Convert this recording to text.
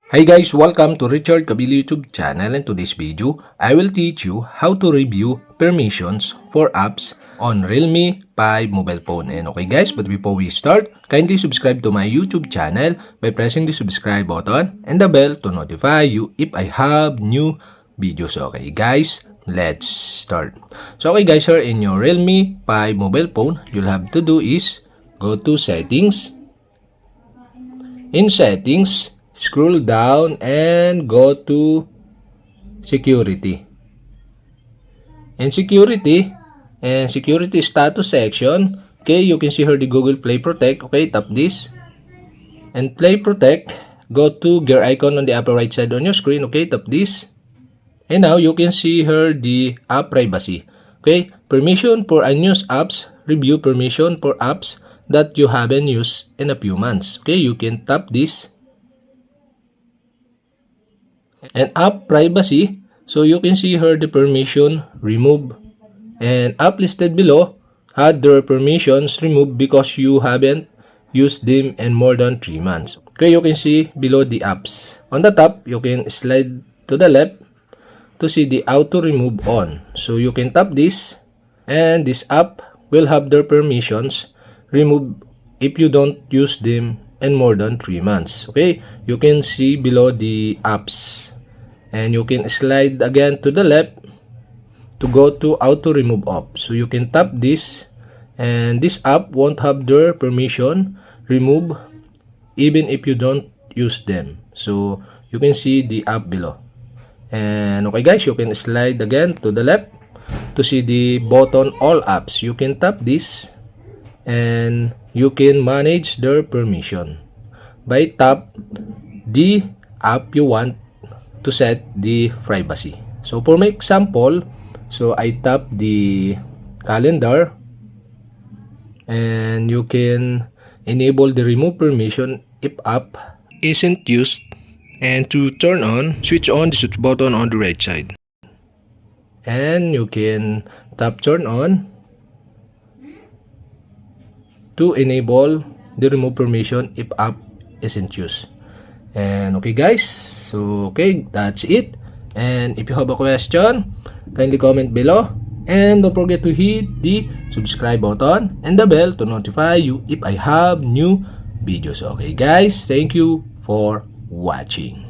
Hi guys, welcome to Richard Cabile YouTube channel. In today's video, I will teach you how to review permissions for apps on Realme 5 mobile phone. And okay guys, but before we start, kindly subscribe to my YouTube channel by pressing the subscribe button and the bell to notify you if I have new videos. Okay guys, let's start. So okay guys, here in your Realme 5 mobile phone, you'll have to do is go to settings. In settings, scroll down and go to security. In security and security status section, okay, you can see here the Google Play Protect. Okay, tap this. And Play Protect, go to gear icon on the upper right side on your screen. Okay, tap this. And now you can see here the app privacy. Okay, permission for unused apps, review permission for apps that you haven't used in a few months. Okay, you can tap this. And app privacy, so you can see here the permission remove, and app listed below had their permissions removed because you haven't used them in more than 3 months. Okay, you can see below the apps. On the top, you can slide to the left to see the auto remove on. So you can tap this, and this app will have their permissions removed if you don't use them in more than 3 months. Okay, you can see below the apps, and you can slide again to the left to go to auto remove off. So you can tap this, and this app won't have their permission remove even if you don't use them. So you can see the app below. And okay guys, you can slide again to the left to see the button all apps. You can tap this, and you can manage their permission by tap the app you want to set the privacy. So for my example, so I tap the calendar, and you can enable the remove permission if app isn't used, and to turn on, switch on the switch button on the right side, and you can tap turn on to enable the remove permission if app isn't used. And okay guys, so okay, that's it. And if you have a question, kindly comment below, and don't forget to hit the subscribe button and the bell to notify you if I have new videos. Okay guys, thank you for watching.